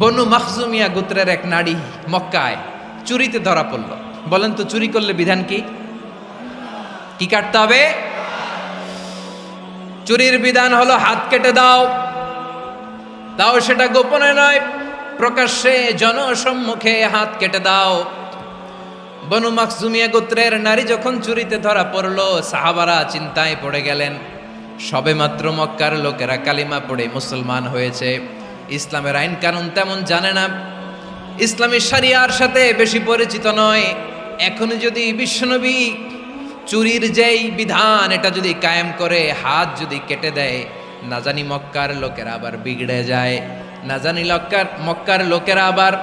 বনু মাখজুমিয়া গোত্রের এক নারী মক্কায় চুরিতে ধরা পড়ল। বলেন তো চুরি করলে বিধান কি? কি কাটতে হবে? চুরির বিধান হলো হাত কেটে দাও। তাও সেটা গোপনে নয়, প্রকাশ্যে জনসম্মুখে হাত কেটে দাও। বনু মাখজুমিয়া গোত্রের নারী যখন চুরিতে ধরা পড়ল, সাহাবারা চিন্তায় পড়ে গেলেন। সবেমাত্র মক্কার লোকেরা কালিমা পড়ে মুসলমান হয়েছে, ইসলামের আইন কানুন তেমন জানে না, ইসলামী শরিয়ার সাথে বেশি পরিচিত নয়। এখন যদি বিশ্বনবী চুরির যেই বিধান এটা যদি কায়েম করে হাত যদি কেটে দেয়, না জানি মক্কার লোকেরা আবার বিগড়ে যায়, না জানি মক্কার লোকেরা আবার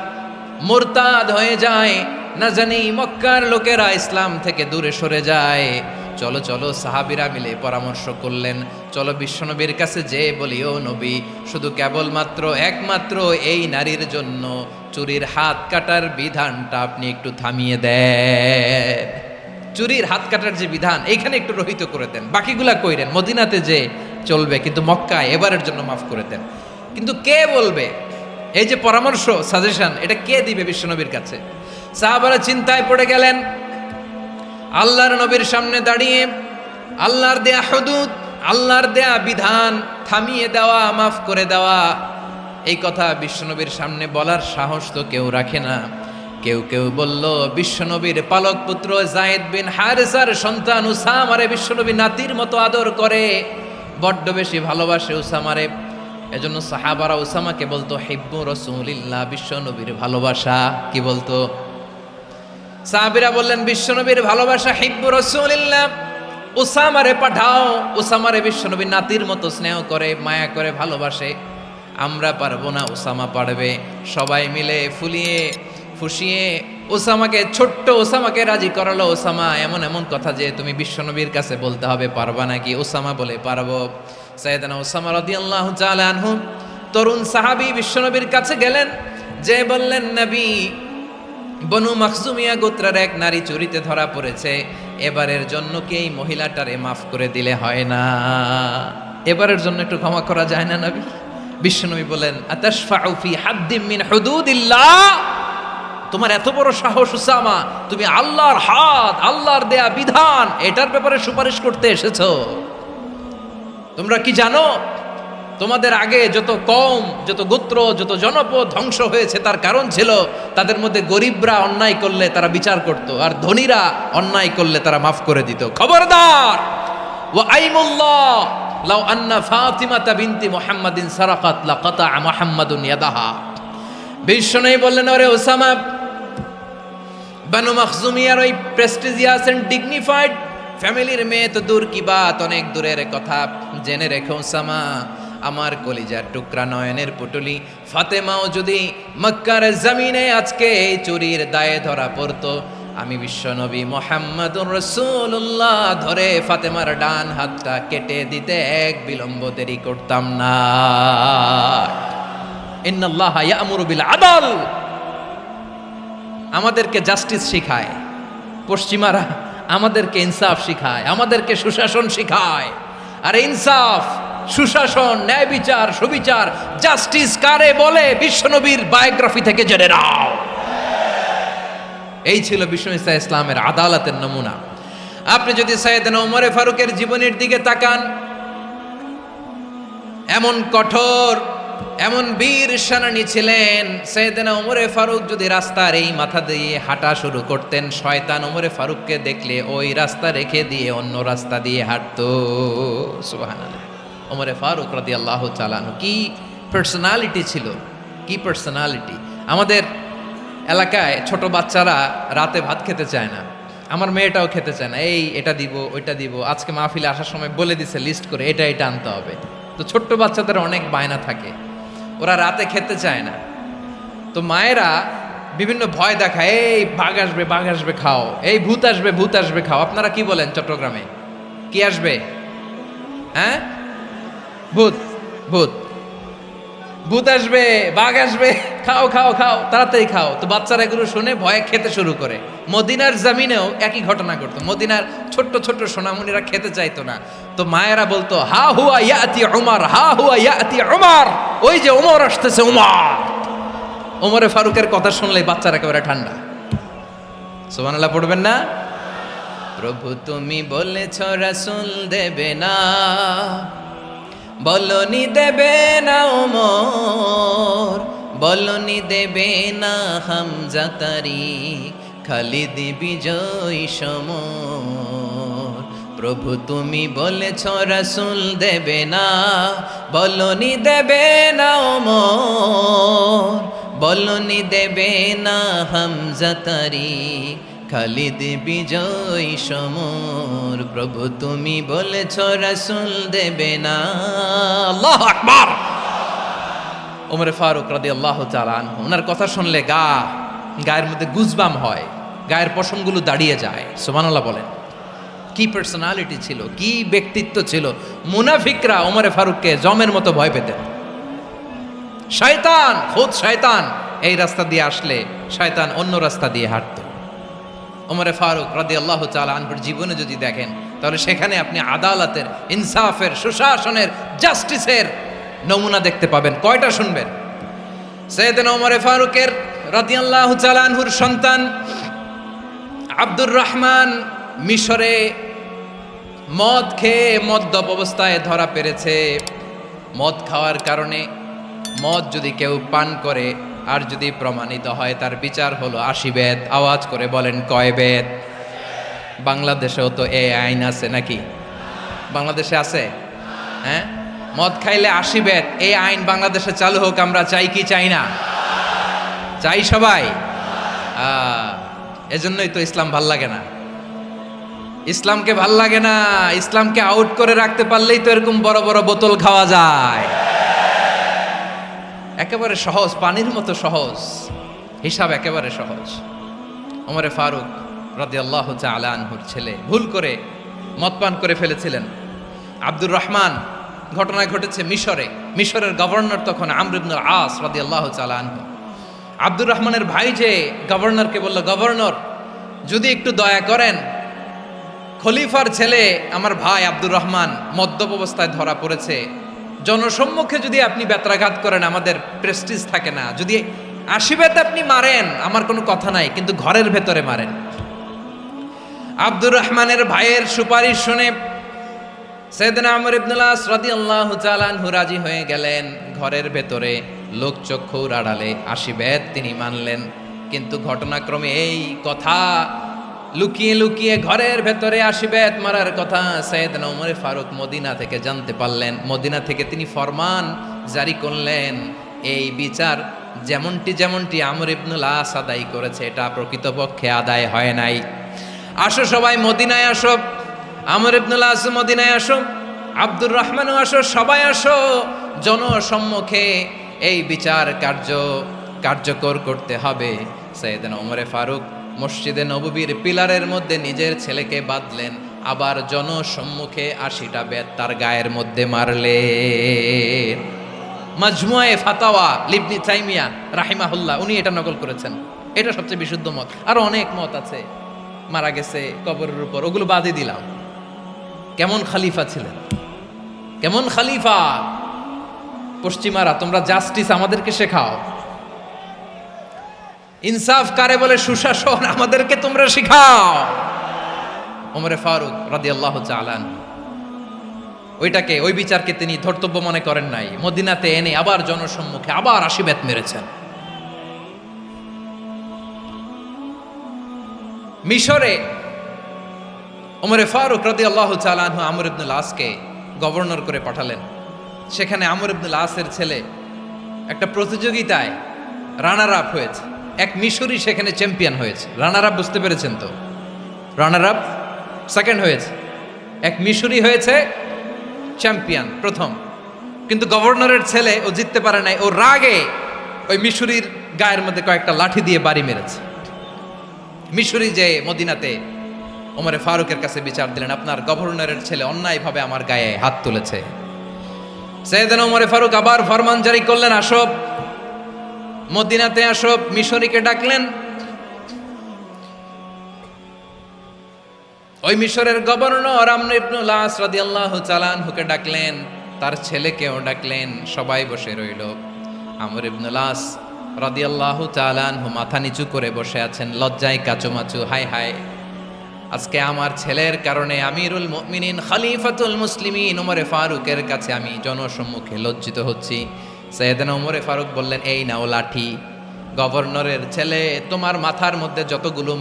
মুরতাদ হয়ে যায়, না জানি মক্কার লোকেরা ইসলাম থেকে দূরে সরে যায়। চলো চলো, সাহাবীরা মিলে পরামর্শ করলেন, চলো বিশ্বনবীর কাছে যে বলি, ও নবী, শুধু কেবলমাত্র একমাত্র এই নারীর জন্য চুরির হাত কাটার বিধানটা আপনি একটু থামিয়ে দেন। চুরির হাত কাটার যে বিধান এইখানে একটু রহিত করে দেন, বাকিগুলা কইরেন মদিনাতে যে চলবে, কিন্তু মক্কায় এবারের জন্য মাফ করে দেন। কিন্তু কে বলবে? এই যে পরামর্শ, সাজেশন, এটা কে দিবে বিশ্বনবীর কাছে? সাহাবারা চিন্তায় পড়ে গেলেন। আল্লাহর নবীর সামনে দাঁড়িয়ে আল্লাহর দেয়া হুদুদ, আল্লাহর দেয়া বিধান থামিয়ে দেওয়া, মাফ করে দেওয়া, এই কথা বিশ্বনবীর সামনে বলার সাহস তো কেউ রাখে না। কেউ কেউ বলল, বিশ্বনবীর পালক পুত্র যায়েদ বিন হারেসার সন্তান উসামারে বিশ্বনবী নাতির মতো আদর করে, বড্ড বেশি ভালোবাসে উসামারে। এজন্য সাহাবারা উসামাকে বলতো হিব্বু রাসূলিল্লাহ, বিশ্বনবীর ভালোবাসা। কি বলতো? সাহাবীরা বললেন, বিশ্বনবীর ভালোবাসা হিব্বু রাসূলিল্লাহ, উসামারে পাঠাও। উসামারে বিশ্বনবী নাতির মতো স্নেহ করে, মায়া করে, ভালোবাসে। আমরা পারবো না, উসামা পারবে। সবাই মিলে ফুলিয়ে ফুসিয়ে ছোট্ট ওসামাকে রাজি করালো। ওসামা, এমন এমন কথা যে তুমি বিশ্বনবীর কাছে বলতে হবে, পারবা নাকি? ওসামা বলে, পারবো। সাইয়েদনা ওসামা রাদিয়াল্লাহু তাআলা আনহু তরুণ সাহাবী বিশ্বনবীর কাছে গেলেন, যে বললেন, নবী, বনু মাখজুমিয়া গোত্রের এক নারী চুরিতে ধরা পড়েছে, এবারের জন্য কি এই মহিলাটারে মাফ করে দিলে হয় না? এবারের জন্য একটু ক্ষমা করা যায় না নবী? বিশ্বনবী বলেন, আতাশফাউ ফি হাদ্দিম মিন হুদুদিল্লাহ, তোমার এত বড় সাহস উসামা, তুমি আল্লাহর হাত, আল্লাহর দেয়া বিধান, এটার ব্যাপারে সুপারিশ করতে এসেছো? তোমরা কি জানো তোমাদের আগে যত কওম, যত গোত্র, যত জনপদ ধ্বংস হয়েছে তার কারণ ছিল তাদের মধ্যে গরিবরা অন্যায় করলে তারা বিচার করত, আর ধনীরা অন্যায় করলে তারা মাফ করে দিত। খবরদার! ওয়া আইমুল্লাহ লাউ আন্না ফাতিমাতা বিনতি মুহাম্মাদিন সারাকাত লাকাতা মুহাম্মাদুন ইয়াদাহা। বিশ্বনবী বললেন, ওরে ওসামা, বনু মাখজুমিয়ার ওই প্রেস্টিজিয়াস এন্ড ডিগনিফাইড ফ্যামিলির মেয়ে তো দূর কি বাত, অনেক দূরের কথা। জেনে রেখো ওসামা, আমার কলিজার টুকরা, নয়নের পুটুলি ফাতেমাও যদি মক্কার জমিনে আজকে এই চুরির দায়ে ধরা পড়তো, আমি বিশ্বনবী মুহাম্মাদুর রাসূলুল্লাহ ধরে ফাতেমার ডান হাতটা কেটে দিতে এক বিলম্ব দেরি করতাম না। ইন্নাল্লাহা ইয়া'মুরু বিল আদল, আমাদেরকে জাস্টিস শিখায় পশ্চিমারা, আমাদেরকে ইনসাফ শিখায়, আমাদেরকে সুশাসন শিখায়। আর ইনসাফ, সুশাসন, ন্যায় বিচার, সুবিচার, জাস্টিস কারে বলে বিশ্বনবীর বায়োগ্রাফি থেকে জেনে নাও। এই ছিল বিশ্বনবী ইসলামের আদালতের নমুনা। আপনি যদি সাইয়েদনা ওমর ফারুকের জীবনের দিকে তাকান, এমন কঠোর, এমন বীর সেনানী ছিলেন। সাইয়েদনা ওমর ফারুক যদি রাস্তার এই মাথা দিয়ে হাঁটা শুরু করতেন, শয়তান ওমর ফারুককে দেখলে ওই রাস্তা রেখে দিয়ে অন্য রাস্তা দিয়ে হাঁটতো। সুবহানাল্লাহ। ওমর ফারুক রাদিয়াল্লাহু তাআলা আনহু কি পার্সোনালিটি ছিল, কি পার্সোনালিটি! আমাদের এলাকায় ছোট বাচ্চারা রাতে ভাত খেতে চায় না, আমার মেয়েটাও খেতে চায় না। এটা দিব, ওইটা দিব, আজকে মাহফিলে আসার সময় বলে দিছে লিস্ট করে এটা এটা আনতে হবে। তো ছোট্ট বাচ্চাদের অনেক বায়না থাকে, ওরা রাতে খেতে চায় না। তো মায়েরা বিভিন্ন ভয় দেখায়, এই বাঘ আসবে, বাঘ আসবে খাও, এই ভূত আসবে, ভূত আসবে খাও। আপনারা কি বলেন চট্টগ্রামে? কি আসবে? হ্যাঁ, ভূত, ভূত, ভূত আসবে, বাঘ আসবে, খাও খাও খাও, তাড়াতাড়ি খাও। তো বাচ্চারা এগুলো শুনে ভয়ে খেতে শুরু করে। মদিনার জমিনেও একই ঘটনা ঘটতো। মদিনার ছোট্ট ছোট্ট সোনামণিরা খেতে চাইতো না। তো মায়েরা বলতো, হা হুয়া ইয়াতি উমর, হা হুয়া ইয়াতি উমর, ওই যে উমর আসতেছে, উমর। ওমরে ফারুকের কথা শুনলে বাচ্চারা একেবারে ঠান্ডা। সুবহানাল্লাহ পড়বেন না? প্রভু তুমি বলেছ রাসূল দেবে না, বলনি দেবে না ওমর, বলনি দেবে না হামজা তারিক, খালিদ বিজয় সমর। প্রভু তুমি বলেছ রাসূল দেবে না, বলনি দেবে না ওমর, বলনি দেবে না হামজা তারিক, খালিদ বিজয় সমর। প্রভু তুমি বলেছ রাসূল দেবে না। আল্লাহু আকবার। ওমরে ফারুক রাদিয়াল্লাহু তাআলা আনহু, ওনার কথা শুনলে গায়ের মধ্যে গুজবাম হয়, গায়ের পশমগুলো দাঁড়িয়ে যায়। সুবহানাল্লাহ বলেন। কি পার্সোনালিটি ছিল, কি ব্যক্তিত্ব ছিল। মুনাফিকরা ওমরে ফারুককে জমের মতো ভয় পেতেন। শয়তান, খুদ শয়তান এই রাস্তা দিয়ে আসলে শয়তান অন্য রাস্তা দিয়ে হাঁটতো। ওমরে ফারুক রাদিয়াল্লাহু তাআলা আনহুর জীবনে যদি দেখেন, তাহলে সেখানে আপনি আদালতের, ইনসাফের, সুশাসনের, জাস্টিসের নমুনা দেখতে পাবেন। কয়টা শুনবেন? সাইয়েদনা ওমরে ফারুকের রাদিয়াল্লাহু তাআলা আনহুর সন্তান আব্দুর রহমান মিশরে মদ খেয়ে মদ্যপ অবস্থায় ধরা পড়েছে। মদ খাওয়ার কারণে, মদ যদি কেউ পান করে আর যদি প্রমাণিত হয়, তার বিচার হলো 80 বেত। আওয়াজ করে বলেন কয় বেত? বাংলাদেশেও তো এই আইন আছে নাকি? বাংলাদেশে আছে? হ্যাঁ, মদ খাইলে 80 বেত, এই আইন বাংলাদেশে চালু হোক। আমরা চাই কি চাই না? চাই সবাই। এজন্যই তো ইসলাম ভাল লাগে না। ইসলামকে ভাল লাগে না। ইসলামকে আউট করে রাখতে পারলেই তো এরকম বড় বড় বোতল খাওয়া যায়। একেবারে সহজ, পানির মতো সহজ, হিসাব একেবারে সহজ। ওমরে ফারুক রাদিয়াল্লাহু তাআলা আনহুর ছেলে ভুল করে মদ পান করে ফেলেছিলেন। আব্দুর রহমান, ঘটনা ঘটেছে মিশরে। মিশরের গভর্নর তখন আমর ইবনুল আস রাদিয়াল্লাহু তাআলা আনহু। আব্দুর রহমানের ভাই যে গভর্নরকে বলল, গভর্নর যদি একটু দয়া করেন, খলিফার ছেলে আমার ভাই আব্দুর রহমান মদ্যপ অবস্থায় ধরা পড়েছে, জনসম্মুখে যদি আপনি বেত্রাঘাত করেন আমাদের প্রেস্টিজ থাকে না, যদি 80 বেত আপনি মারেন আমার কোনো কথা নাই, কিন্তু ঘরের ভেতরে মারেন। আব্দুর রহমানের ভাইয়ের সুপারিশ শুনে সাইয়েদনা আমর ইবনুল আস রাদিয়াল্লাহু তাআলা আনহু রাজি হয়ে গেলেন। ঘরের ভেতরে লোকচক্ষুর আড়ালে 80 বেত তিনি মানলেন। কিন্তু ঘটনাক্রমে এই কথা লুকিয়ে লুকিয়ে ঘরের ভেতরে 80 বেত মারার কথা সাইয়েদনা ওমর ফারুক মদিনা থেকে জানতে পারলেন। মদিনা থেকে তিনি ফরমান জারি করলেন, এই বিচার যেমনটি আমর ইবনুল আস আদায় করেছে, এটা প্রকৃতপক্ষে আদায় হয় নাই। আসো সবাই মদিনায় আসো, আমর ইবনুল আস মদিনায় আসো, আব্দুর রহমানও আসো, সবাই আসো, জনসম্মুখে এই বিচার কার্যকর করতে হবে। সাইয়েদনা ওমর ফারুক মসজিদে নববীর পিলারের মধ্যে নিজের ছেলেকে বাঁধলেন, আবার জনসম্মুখে 80টা বেত তার গায়ের মধ্যে মারলেন। মাজমুয়ে ফাতাওয়া ইবনে তাইমিয়া রাহিমাহুল্লাহ উনি এটা নকল করেছেন। এটা সবচেয়ে বিশুদ্ধ মত। আরো অনেক মত আছে, মারা গেছে কবরের উপর, ওগুলো বাদই দিলাম। কেমন খলিফা ছিলেন, কেমন খলিফা! পশ্চিমারা তোমরা জাস্টিস আমাদেরকে শেখাও, ইনসাফ কারে বলে সুশাসন আমাদেরকে তোমরা শিখাও। ওমরে ফারুক রাদিয়াল্লাহু তাআলা ওই বিচারকে তিনি ধর্তব্য মনে করেন নাই। মদিনাতে এনে আবার জনসম্মুখে আবার 80 বেত মেরেছেন। মিশরে ওমরে ফারুক রাদিয়াল্লাহু তাআলা আনহু আমর ইবনুল আসকে গভর্নর করে পাঠালেন। সেখানে আমর ইবনুল আসের ছেলে একটা প্রতিযোগিতায় রানার আপ হয়েছে। এক মিশরি সেখানে চ্যাম্পিয়ন হয়েছে। রানার আপ বুঝতে পেরেছেন তো? রানার আপ সেকেন্ড হয়েছে, এক মিশরি হয়েছে চ্যাম্পিয়ন প্রথম। কিন্তু গভর্নরের ছেলে ও জিততে পারে নাই। ও রাগে ওই মিশরির গায়ের মধ্যে কয়েকটা লাঠি দিয়ে বাড়ি মেরেছে। মিশরি যে মদিনাতে ওমরে ফারুকের কাছে বিচার দিলেন, আপনার গভর্নরের ছেলে অন্যায়ভাবে আমার গায়ে হাত তুলেছে। সাইয়েদনা ওমরে ফারুক আবার ফরমান জারি করলেন, আসো মদিনাতে আসো। মিশরীকে ডাকলেন। ওই মিশরের গভর্নর আমর ইবনুল আস রাদিয়াল্লাহু তাআলা আনহুকে ডাকলেন, তার ছেলেকেও ডাকলেন। সবাই বসে রইল। আমর ইবনুল আস রাদিয়াল্লাহু তাআলা আনহু মাথা নিচু করে বসে আছেন, লজ্জায় কাচুমাচু। হায় হায়, আজকে আমার ছেলের কারণে আমিরুল মুমিনিন খলিফাতুল মুসলিমিন ওমরে ফারুকের কাছে আমি জনসম্মুখে লজ্জিত হচ্ছি। সাইয়েদনা ওমরে ফারুক বললেন, এই নাও লাঠি, গভর্নরের ছেলে তোমার মাথার মধ্যে যতগুলো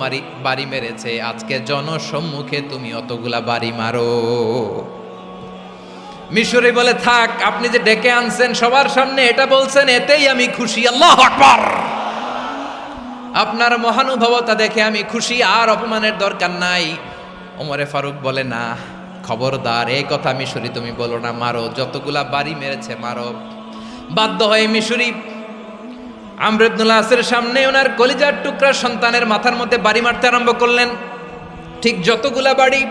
বাড়ি মেরেছে, আজকে জনসম্মুখে তুমি অতগুলা বাড়ি মারো। মিশরি বলে, থাক, আপনি যে ডেকে আনছেন সবার সামনে এটা বলছেন, এতেই আমি খুশি। আল্লাহু আকবার। আপনার মহানুভবতা দেখে আমি খুশি, আর অপমানের দরকার নাই। ওমরে ফারুক বলে, না, খবরদার, এই কথা মিশরি তুমি বলো না, মারো, যতগুলা বাড়ি মেরেছে মারো। বাধ্য হয়ে মিশরি আমর ইবনুল আসের সামনে ওনার কলিজার টুকরা সন্তানের মাথার মধ্যে বাড়ি মারতে আরম্ভ করলেন। ঠিক যতগুলা বাড়ি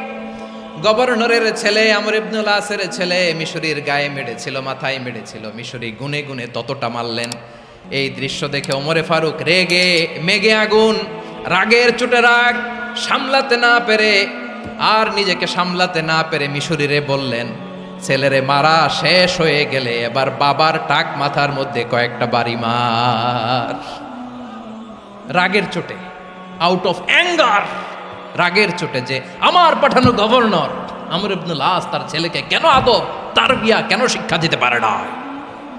গভর্নরের ছেলে আমর ইবনুল আসের ছেলে মিশরির গায়ে মেরেছিল, মাথায় মেরেছিল, মিশরি গুনে গুনে ততটা মারলেন। এই দৃশ্য দেখে ওমরে ফারুক রেগে মেগে আগুন, রাগের চোটে রাগ সামলাতে না পেরে, আর নিজেকে সামলাতে না পেরে মিশরিরে বললেন, ছেলেরে মারা শেষ হয়ে গেলে এবার বাবার টাক মাথার মধ্যে কয়েকটা বাড়ি মার। রাগের চোটে, আউট অফ অ্যাঙ্গার, রাগের চোটে, যে আমার পাঠানো গভর্নর আমর ইবনুল আস তার ছেলেকে কেন আদব তারবিয়া কেন শিক্ষা দিতে পারে না।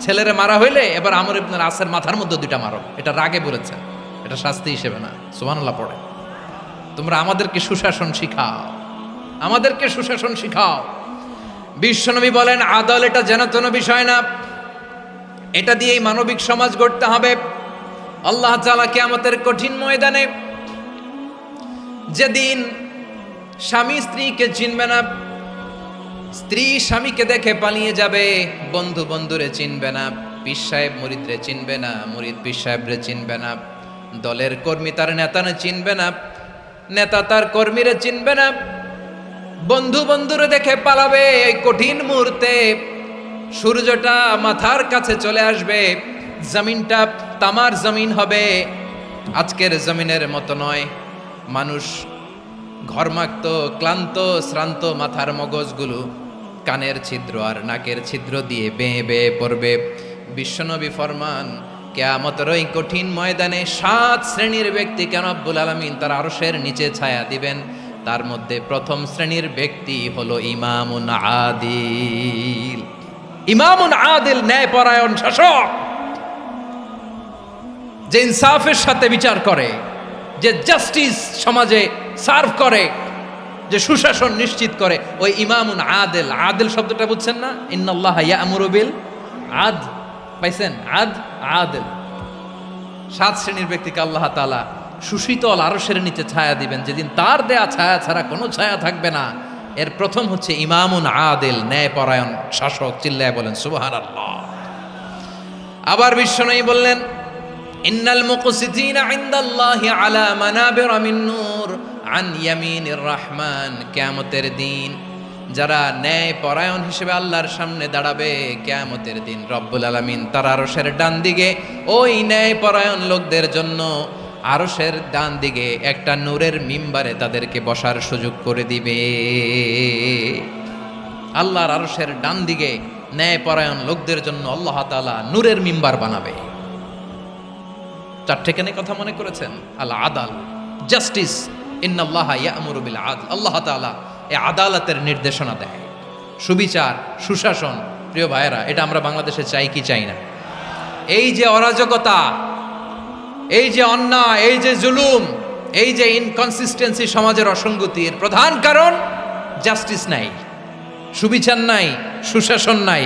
ছেলেরে মারা হইলে এবার আমর ইবনুল আসের মাথার মধ্যে দুইটা মারো। এটা রাগে বলেছেন, এটা শাস্তি হিসেবে না। সুবহানাল্লাহ পড়ে। তোমরা আমাদেরকে সুশাসন শিখাও, আমাদেরকে সুশাসন শিখাও। বিশ্বনবী বলেন, আদল এটা যেন তেন বিষয় না, এটা দিয়েই মানবিক সমাজ গড়তে হবে। আল্লাহ তাআলা কিয়ামতের কঠিন ময়দানে, যেদিন স্বামী স্ত্রীকে চিনবে না, স্ত্রী স্বামীকে দেখে পালিয়ে যাবে, বন্ধু বন্ধুরে চিনবে না, পীর সাহেব মুরিদরে চিনবে না, মুরিদ পীর সাহেবরে চিনবে না, দলের কর্মী তার নেতারে চিনবে না, নেতা তার কর্মীরে চিনবে না, বন্ধু বন্ধুরে দেখে পালাবে। এই কঠিন মুহূর্তে সূর্যটা মাথার কাছে চলে আসবে, জমিনটা তামার জমিন হবে, আজকের জমিনের মতো নয়। মানুষ ঘর্মাক্ত, ক্লান্ত, শ্রান্ত মাথার মগজগুলো কানের ছিদ্র আর নাকের ছিদ্র দিয়ে বেয়ে বেয়ে পড়বে। বিশ্বনবী ফরমান, কিয়ামতের ওই কঠিন ময়দানে 7 শ্রেণীর ব্যক্তিকে রব্বুল আলামিন তার আরশের নিচে ছায়া দিবেন। তার মধ্যে প্রথম শ্রেণীর ব্যক্তি হলো ইমামুন আদিল। ইমামুন আদিল, ন্যায়পরায়ণ শাসক, যে ইনসাফের সাথে বিচার করে, যে জাস্টিস সমাজে সার্ভ করে, যে সুশাসন নিশ্চিত করে, ওই ইমামুন আদিল। আদিল শব্দটা বুঝছেন না? ইন্নাল্লাহা ইয়া'মুরু বিল আদল, পাইছেন? আদিল। 7 শ্রেণীর ব্যক্তিকে আল্লাহ তাআলা সুশীতল আরশের নিচে ছায়া দিবেন, যেদিন তার দেয়া ছায়া ছাড়া কোনো ছায়া থাকবে না। এর প্রথম হচ্ছে ইমামুন আদিল, ন্যায়পরায়ণ শাসক। চিল্লায় বলেন সুবহানাল্লাহ। আবার বিশ্বনবী বললেন, ইন্নাল মুকসিতিনা ইনদাল্লাহি আলা মানাবিরা মিন নূর আন ইয়ামিনির রহমান। কিয়ামতের দিন যারা ন্যায়পরায়ণ হিসেবে আল্লাহর সামনে দাঁড়াবে, কিয়ামতের দিন রব্বুল আলামিন তার আরশের ডান দিকে ওই ন্যায়পরায়ণ লোকদের জন্য আরশের ডান দিকে একটা নূরের মিম্বারে তাদেরকে বসার সুযোগ করে দিবে। আল্লাহর আরশের ডান দিকে ন্যায়পরায়ণ লোকদের জন্য আল্লাহ তাআলা নূরের মিম্বার বানাবে। 4টে কেন কথা মনে করেছেন? আল আদাল, জাস্টিস। ইন্নাল্লাহা ইয়া'মুরু বিল আদল। আল্লাহ তাআলা এই আদালতের নির্দেশনা দেয়, সুবিচার, সুশাসন। প্রিয় ভাইয়েরা, এটা আমরা বাংলাদেশে চাই কি চাই না? এই যে অরাজকতা, এই যে অন্যায়, এই যে জুলুম, এই যে ইনকনসিস্টেন্সি সমাজের অসঙ্গতির প্রধান কারণ জাস্টিস নাই, সুবিচার নাই, সুশাসন নাই।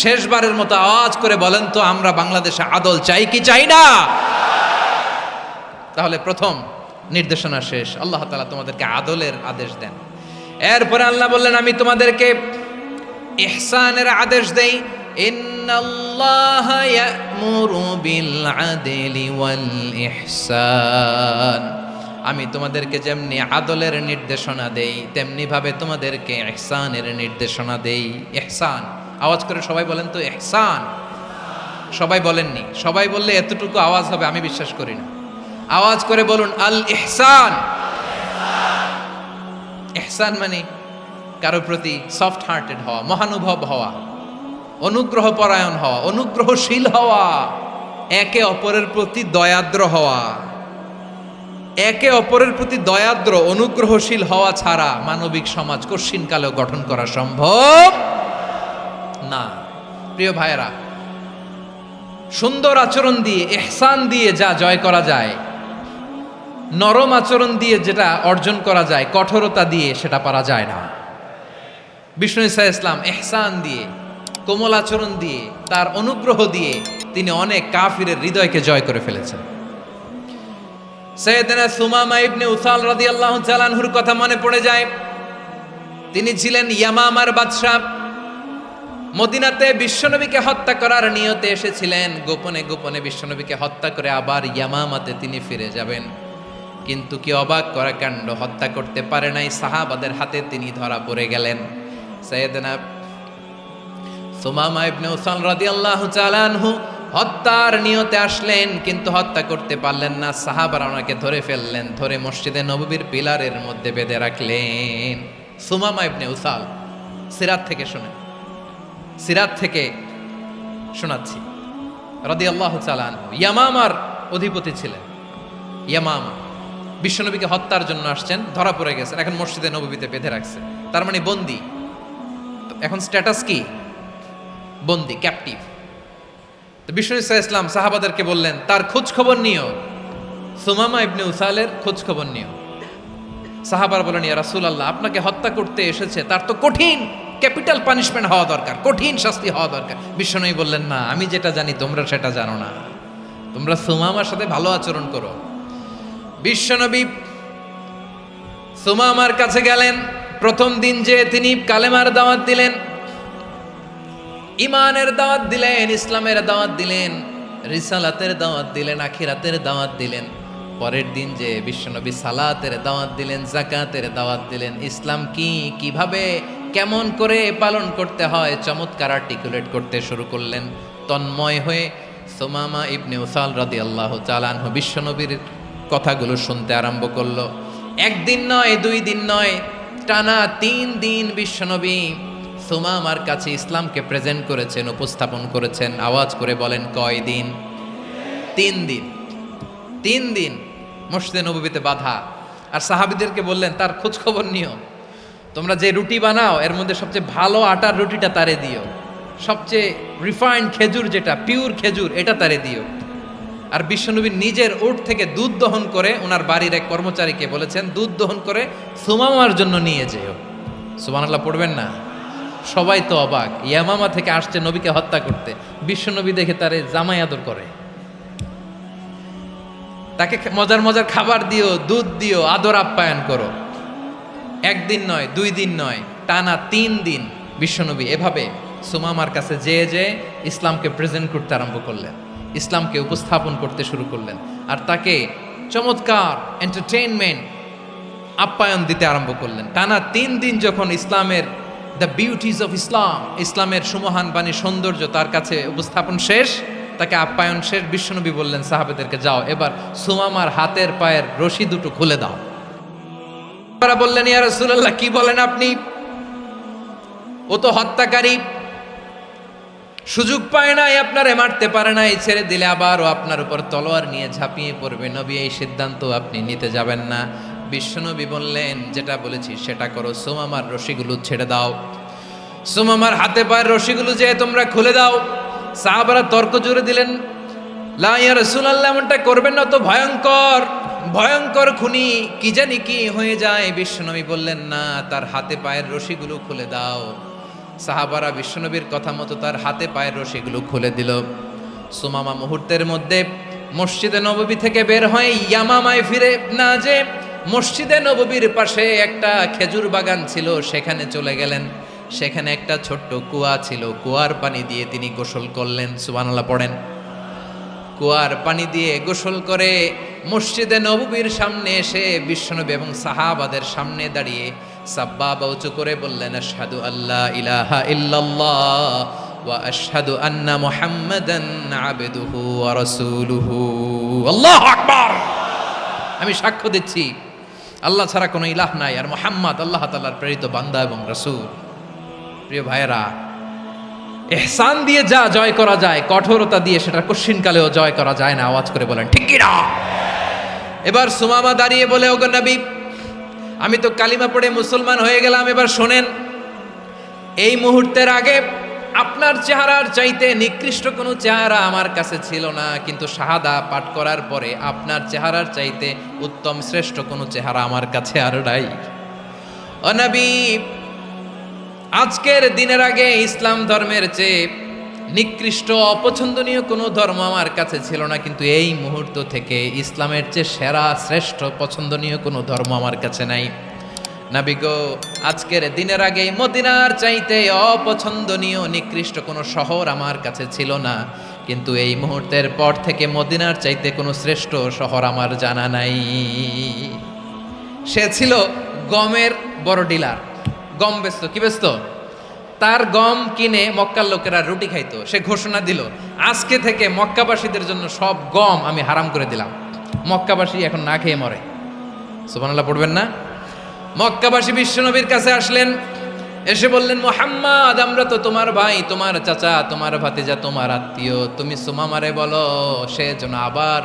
শেষবারের মতো আওয়াজ করে বলেন তো, আমরা বাংলাদেশে আদল চাই কি চাই না? তাহলে প্রথম নির্দেশনা শেষ। আল্লাহ তাআলা তোমাদেরকে আদলের আদেশ দেন। এরপরে আল্লাহ বললেন, আমি তোমাদেরকে ইহসানের আদেশ দেই। ইন্নাল্লাহা ইয়া'মুরু বিল আদলি ওয়াল ইহসান। আমি তোমাদেরকে যেমনি আদলের নির্দেশনা দেই, তেমনি ভাবে তোমাদেরকে ইহসানের নির্দেশনা দেই। ইহসান, আওয়াজ করে সবাই বলেন তো ইহসান। সবাই বলেননি, সবাই বললে এতটুকু আওয়াজ হবে আমি বিশ্বাস করি না। আওয়াজ করে বলুন আল ইহসান। ইহসান মানে কারো প্রতি সফট হার্টেড হওয়া, মহানুভব হওয়া, অনুগ্রহ পরায়ণ হওয়া, অনুগ্রহশীল হওয়া, একে অপরের প্রতি দয়াদ্র হওয়া, একে অপরের প্রতি দয়াদ্র অনুগ্রহশীল হওয়া ছাড়া মানবিক সমাজ কশিনকালেও গঠন করা সম্ভব না। প্রিয় ভাইয়েরা, সুন্দর আচরণ দিয়ে, ইহসান দিয়ে যা জয় করা যায়, নরম আচরণ দিয়ে যেটা অর্জন করা যায়, কঠোরতা দিয়ে সেটা পারা যায় না। বিষ্ণু ঈসা ইসলাম ইহসান দিয়ে, কোমল আচরণ দিয়ে, তার অনুগ্রহ দিয়ে তিনি অনেক কাফিরের হৃদয়কে জয় করে ফেলেছেন। সাইয়েদনা সুমামা ইবনে উসাল রাদিয়াল্লাহু তাআলা আনহুর কথা মনে পড়ে যায়। তিনি ছিলেন ইয়ামামার বাদশা। মদিনাতে বিশ্বনবীকে হত্যা করার নিয়তে এসেছিলেন। গোপনে গোপনে বিশ্বনবীকে হত্যা করে আবার ইয়ামামাতে তিনি ফিরে যাবেন। কিন্তু কি অবাক করা কাণ্ড, হত্যা করতে পারে নাই, সাহাবাদের হাতে তিনি ধরা পড়ে গেলেন। সাইয়েদনা সুমামা ইবনে উসাল রাদিয়াল্লাহু তাআলা আনহু হত্যার নিয়তে আসলেন, কিন্তু হত্যা করতে পারলেন না। সাহাবারা ওনাকে ধরে ফেললেন, ধরে মসজিদে নববীর পিলারের মধ্যে বেঁধে রাখলেন। সুমামা ইবনে উসাল, সিরাত থেকে শোনেন, সিরাত থেকে শোনাচ্ছি, রাদিয়াল্লাহু তাআলা আনহু ইয়ামামার অধিপতি ছিলেন। ইয়ামামা বিশ্বনবীকে হত্যার জন্য আসছেন, ধরা পড়ে গেছেন, এখন মসজিদে নববীতে বেঁধে রাখছে, তার মানে বন্দী। এখন স্ট্যাটাস কি? বন্দী, ক্যাপটিভ। তো বিষ্ণু ঈসা ইসলাম সাহাবাদেরকে বললেন, তার খোঁজ খবর নিও, সুমামা ইবনে উসালের খোঁজ খবর নিও। সাহাবারা বলেন, ইয়া রাসূলুল্লাহ, আপনাকে হত্যা করতে এসেছে, তার তো কঠিন ক্যাপিটাল পানিশমেন্ট হওয়া দরকার, কঠিন শাস্তি হওয়া দরকার। বিশ্বনবী বললেন, না, আমি যেটা জানি তোমরা সেটা জানো না, তোমরা সুমামার সাথে ভালো আচরণ করো। বিশ্বনবী সুমামার কাছে গেলেন। প্রথম দিন যে তিনি কালেমার দাওয়াত দিলেন, ইমানের দাওয়াত দিলেন, ইসলামের দাওয়াত দিলেন, রিসালাতের দাওয়াত দিলেন, আখিরাতের দাওয়াত দিলেন। পরের দিন যে বিশ্বনবী সালাতের দাওয়াত দিলেন, যাকাতের দাওয়াত দিলেন, ইসলাম কি, কিভাবে, কেমন করে পালন করতে হয় চমৎকার আর্টিকুলেট করতে শুরু করলেন। তন্ময় হয়ে সুমামা ইবনে উসাল রাদিয়াল্লাহু তাআলা আনহু বিশ্বনবীর কথাগুলো শুনতে আরম্ভ করলো। একদিন নয়, 2 দিন নয়, টানা 3 দিন বিশ্বনবী সুমামার কাছে ইসলামকে প্রেজেন্ট করেছেন, উপস্থাপন করেছেন। আওয়াজ করে বলেন, কয় দিন? 3 দিন। 3 দিন মসজিদে নববীতে বাঁধা। আর সাহাবীদেরকে বললেন, তার খোঁজ খবর নিও, তোমরা যে রুটি বানাও এর মধ্যে সবচেয়ে ভালো আটার রুটিটা তারে দিও, সবচেয়ে রিফাইন্ড খেজুর, যেটা পিওর খেজুর, এটা তারে দিও। আর বিশ্বনবী নিজের উট থেকে দুধ দহন করে ওনার বাড়ির এক কর্মচারীকে বলেছেন, দুধ দহন করে সুমামার জন্য নিয়ে যেও। সুবহানাল্লাহ পড়বেন না? সবাই তো অবাক, ইয়ামামা থেকে আসছে নবীকে হত্যা করতে, বিশ্বনবী দেখে তারে জামাই আদর করে, তাকে মজার মজার খাবার দিও, দুধ দিও, আদর আপ্যায়ন করো। 1 দিন নয়, 2 দিন নয়, টানা 3 দিন বিশ্বনবী এভাবে সুমামার কাছে যেয়ে ইসলামকে প্রেজেন্ট করতে আরম্ভ করলেন, ইসলামকে উপস্থাপন করতে শুরু করলেন। আর তাকে চমৎকার এন্টারটেইনমেন্ট, আপ্যায়ন দিতে আরম্ভ করলেন। টানা 3 দিন যখন ইসলামের দ্য বিউটিজ অফ ইসলাম, ইসলামের সুমহান বাণী, সৌন্দর্য তার কাছে উপস্থাপন শেষ, তাকে আপ্যায়ন শেষ, বিশ্বনবী বললেন সাহাবেদেরকে, যাও এবার সুমামার হাতের পায়ের রশি দুটো খুলে দাও। তারা বললেন, ইয়া রাসূলুল্লাহ, কি বলেন আপনি? ও তো হত্যাকারী, সুযোগ পায় নাই, আপনারে মারতে পারে নাই, ছেড়ে দিলে আবার ও আপনার উপর তলোয়ার নিয়ে ঝাঁপিয়ে পড়বে। নবী, এই সিদ্ধান্ত আপনি নিতে যাবেন না। বিশ্বনবী বললেন, যেটা বলেছি সেটা করো, সুমামার রশিগুলো ছেড়ে দাও, সুমামার হাতে পায়ের রশিগুলো যে তোমরা খুলে দাও। সাহাবারা তর্ক জুড়ে দিলেন, লা ইয়া রাসূলুল্লাহ, এমনটা করবেন না, তো ভয়ঙ্কর, ভয়ঙ্কর খুনি, কি জানি কি হয়ে যায়। বিশ্বনবী বললেন, না, তার হাতে পায়ের রশিগুলো খুলে দাও। সাহাবারা বিশ্বনবীর কথা মতো তার হাতে পায়ের রশিগুলো খুলে দিল। সুমামা মুহূর্তের মধ্যে মসজিদে নববী থেকে বের হয়ে ইয়ামামায় ফিরে না যে মসজিদে নববীর পাশে একটা খেজুর বাগান ছিল, সেখানে চলে গেলেন। সেখানে একটা ছোট্ট কুয়া ছিল, কুয়ার পানি দিয়ে তিনি গোসল করলেন। সুবহানাল্লাহ পড়েন। কুয়ার পানি দিয়ে গোসল করে মসজিদে নববীর সামনে এসে বিশ্বনবী এবং সাহাবাদের সামনে দাঁড়িয়ে সাব্বাবা উঁচু করে বললেন, আশহাদু আল্লা ইলাহা ইল্লাল্লাহ ওয়া আশহাদু আন্না মুহাম্মাদান আবদুহু ওয়া রাসূলুহু। আল্লাহু আকবার। আমি সাক্ষ্য দিচ্ছি আল্লাহ ছাড়া কোনো ইলাহ নাই, আর মুহাম্মদ আল্লাহ তাআলার প্রেরিত বান্দা এবং রাসূল। প্রিয় ভাইয়েরা, ইহসান দিয়ে যা জয় করা যায়, কঠোরতা দিয়ে সেটা কঠিনকালেও জয় করা যায় না। আওয়াজ করে বলেন ঠিক কি না? এবার সুমামা দাঁড়িয়ে বলে, ওগো নবী, আমি তো কালিমা পড়ে মুসলমান হয়ে গেলাম, এবার শোনেন, এই মুহূর্তের আগে আপনার চেহারার চাইতে নিকৃষ্ট কোনো চেহারা আমার কাছে ছিল না, কিন্তু শাহাদা পাঠ করার পরে আপনার চেহারার চাইতে উত্তম শ্রেষ্ঠ কোনো চেহারা আমার কাছে আর নাই। ও নবী, আজকের দিনের আগে ইসলাম ধর্মের চেয়ে নিকৃষ্ট অপছন্দনীয় কোনো ধর্ম আমার কাছে ছিল না, কিন্তু এই মুহূর্ত থেকে ইসলামের চেয়ে সেরা শ্রেষ্ঠ পছন্দনীয় কোনো ধর্ম আমার কাছে নাই। নবী গো, আজকের দিনের আগে মদিনার চাইতে অপছন্দনীয় নিকৃষ্ট কোনো শহর আমার কাছে ছিল না, কিন্তু এই মুহূর্তের পর থেকে মদিনার চাইতে কোনো শ্রেষ্ঠ শহর আমার জানা নাই। সে ছিল গমের বড় ডিলার, গম বেচতো। কি বেচতো? তার গম কিনে মক্কার লোকেরা রুটি খাইতো। সে ঘোষণা দিল, আজকে থেকে মক্কাবাসীদের জন্য সব গম আমি হারাম করে দিলাম, মক্কাবাসী এখন না খেয়ে মরে। সুবহানাল্লাহ পড়বেন না? মক্কাবাসী বিশ্বনবীর কাছে আসলেন, এসে বললেন, মুহাম্মদ, আমরা তো তোমার ভাই, তোমার চাচা, তোমার ভাতিজা, তোমার আত্মীয়, তুমি সুমামারে বলো সে যেন আবার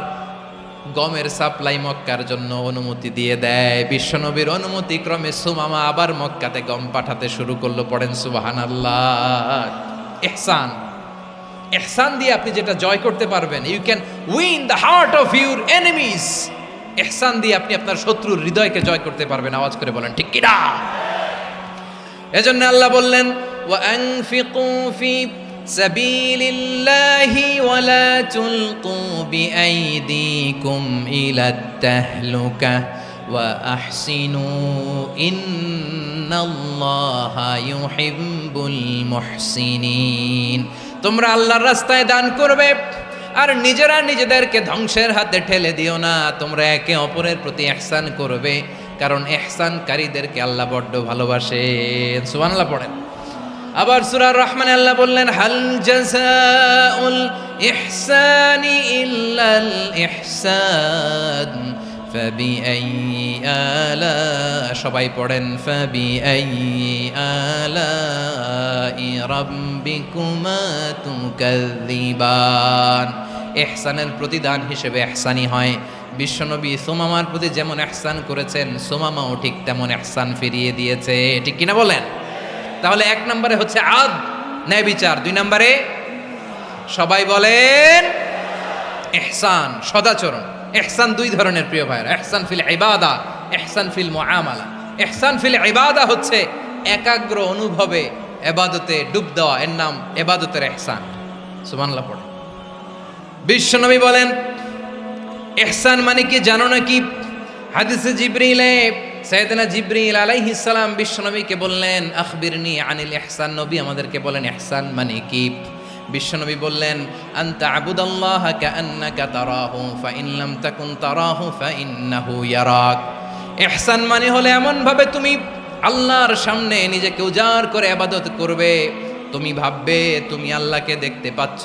গমের সাপ্লাই মক্কার জন্য অনুমতি দিয়ে দেয়। বিশ্বনবীর অনুমতি ক্রমে সুমামা আবার মক্কাতে গম পাঠাতে শুরু করলো। পড়েন সুবহানাল্লাহ। ইহসান, ইহসান দিয়ে আপনি যেটা জয় করতে পারবেন, you can win the heart of your enemies. ইহসান দিয়ে আপনি আপনার শত্রুর হৃদয়কে জয় করতে পারবেন। আওয়াজ করে বলেন ঠিক কি না? এজন্য আল্লাহ বললেন, ওয়া আনফিকু ফি সাবিলিল্লাহি ওয়া লা তুলকু বিআইদিকুম ইলাত তাহলুকা ওয়া আহসিনু ইন্নাল্লাহা ইউহিব্বুল মুহসিনিন। তোমরা আল্লাহর রাস্তায় দান করবে আর নিজেরা নিজেদেরকে ধ্বংসের হাতে ঠেলে দিও না। তোমরা একে অপরের প্রতি ইহসান করবে, কারণ ইহসানকারীদেরকে আল্লাহ বড্ড ভালোবাসেন। সুবহানাল্লাহ পড়েন। আবার সূরা রহমানে আল্লাহ বললেন, হাল জাযাউল ইহসানি ইল্লাল ইহসান ফাবিআইয়ি আলা, সবাই পড়েন, ফাবিআইয়ি আলাই রাব্বিকুমা তুকাযযিবান। ইহসানের প্রতিদান হিসেবে ইহসানি হয়। বিশ্বনবী সুমামার প্রতি যেমন ইহসান করেছেন, সুমামাও ঠিক তেমন ইহসান ফিরিয়ে দিয়েছে। ঠিক কিনা বলেন? তাহলে এক নম্বরে হচ্ছে আদ, ন্যায় বিচার। দুই নম্বরে সবাই বলেন ইহসান, সদাচরণ। ইহসান দুই ধরনের প্রিয় ভাইরা, ইহসান ফিল ইবাদা, ইহসান ফিল মুআমালা। ইহসান ফিল ইবাদা হচ্ছে একাগ্র অনুভবে ইবাদতে ডুব দেওয়া, এর নাম ইবাদতের ইহসান। সুবহানাল্লাহ পড়ে। বিশ্বনবী বলেন ইহসান মানে কি জানো নাকি? হাদিসে জিবরিলে সাইয়েদনা জিবরিল আলাইহিস সালাম বিশ্বনবীকে বললেন, আখবিরনি আনিল ইহসান। নবী আমাদেরকে বলেন ইহসান মানে কি? বিশ্বনবী বললেন, আনতা আবুদাল্লাহা কাআন্নাকা তারাহু ফাইন লাম তাকুন তারাহু ফাইন্নাহু ইয়ারাক। ইহসান মানে হলো এমন ভাবে তুমি আল্লাহর সামনে নিজেকে উজাড় করে ইবাদত করবে, তুমি ভাববে তুমি আল্লাহকে দেখতে পাচ্ছ।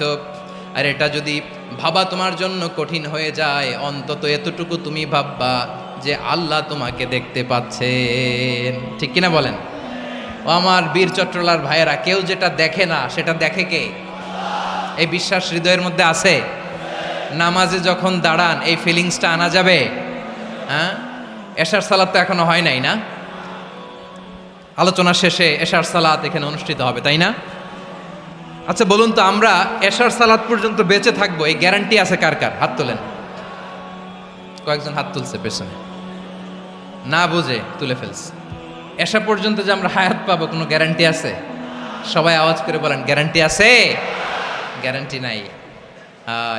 আর এটা যদি ভাবা তোমার জন্য কঠিন হয়ে যায়, অন্তত এতটুকু তুমি ভাববা যে আল্লাহ তোমাকে দেখতে পাচ্ছেন। ঠিক কিনা বলেন? ও আমার বীর চট্টলার ভাইয়েরা, কেউ যেটা দেখে না সেটা দেখে কে? এই বিশ্বাস হৃদয়ের মধ্যে আছে? নামাজে যখন দাঁড়ান এই ফিলিংসটা আনা যাবে? হ্যাঁ, এশার সালাত তো এখনো হয় নাই না? আলোচনা শেষে এশার সালাত এখানে অনুষ্ঠিত হবে, তাই না? আচ্ছা বলুন তো, আমরা এশার সালাত পর্যন্ত বেঁচে থাকবো এই গ্যারান্টি আছে কার কার? হাত তোলেন। কয়েকজন হাত তুলছে পেছনে, না বুঝে তুলে ফেলছে। এশা পর্যন্ত যে আমরা হায়াত পাবো কোনো গ্যারান্টি আছে? সবাই আওয়াজ করে বলেন গ্যারান্টি আছে? গ্যারান্টি নাই।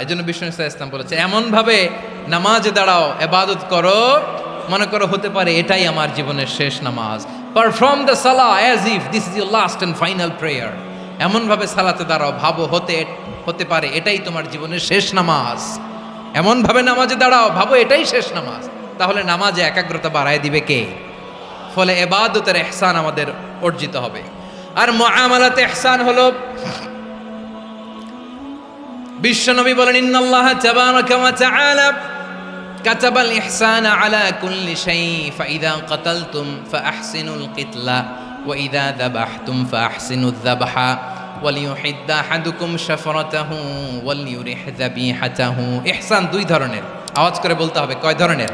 এই জন্য বিষ্ণু ইসলাম বলেছে, এমনভাবে নামাজে দাঁড়াও, ইবাদত করো, মনে করো হতে পারে এটাই আমার জীবনের শেষ নামাজ। Perform the Salah as if this is your last and final prayer. এমনভাবে সালাতে দাঁড়াও, ভাবো হতে পারে এটাই তোমার জীবনের শেষ নামাজ। এমনভাবে নামাজে দাঁড়াও, ভাবো এটাই শেষ নামাজ। তাহলে নামাজে একাগ্রতা বাড়ায় দিবে কে? ফলে ইবাদতের ইহসান আমাদের অর্জিত হবে। আর মুআমালাতে ইহসান হলো, বিশ্বনবী বলেন, ইন্নাল্লাহা তাবারাকা ওয়া তাআলা কাতাবাল ইহসানা আলা কুল্লি শাই ফাইদা কাতালতুম ফাআহসিনুল কিতলা ওয়া ইযা যাবাহতুম ফাআহসিনুয যাবহা ওয়ালিউহিদ্দা আহাদুকুম শাফরাতাহু ওয়ালিউরিহ যাবিহাতাহু। ইহসান দুই ধরনের, আওয়াজ করে বলতে হবে। কয় ধরনের?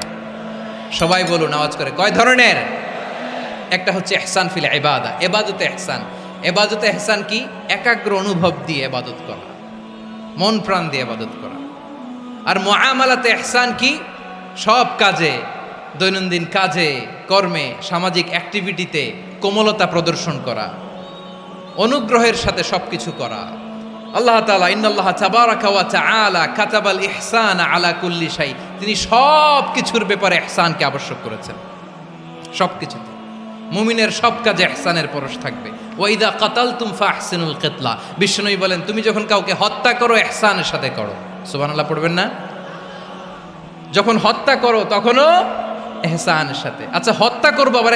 সবাই বলুন আওয়াজ করে, কয় ধরনের? একটা হচ্ছে ইহসান ফিল ইবাদা, ইবাদতে ইহসান। ইবাদতে ইহসান কি? একাগ্র অনুভব দিয়ে ইবাদত করা, মন প্রাণ দিয়ে ইবাদত করা। আর মুআমালাতে ইহসান কি? সব কাজে, দৈনন্দিন কাজে, কর্মে, সামাজিক অ্যাক্টিভিটিতে কোমলতা প্রদর্শন করা, অনুগ্রহের সাথে সবকিছু করা। আল্লাহ তাআলা ইন্নাল্লাহ তাবারাকা ওয়া তাআলা কাতাবাল ইহসান আলা কুল্লি শাই, তিনি সব কিছুর ব্যাপারে ইহসানকে আবশ্যক করেছেন, সব কিছুতে। মুমিনের সব কাজে ইহসানের পরশ থাকবে। ওয়া ইযা কাতালতুম ফাহসিনুল কিতলা, বিষ্ণুই বলেন তুমি যখন কাউকে হত্যা করো ইহসানের সাথে করো। সুবহানাল্লাহ পড়বেন না? যখন হত্যা করো তখনও ইহসানের সাথে। আচ্ছা হত্যা করবো আবার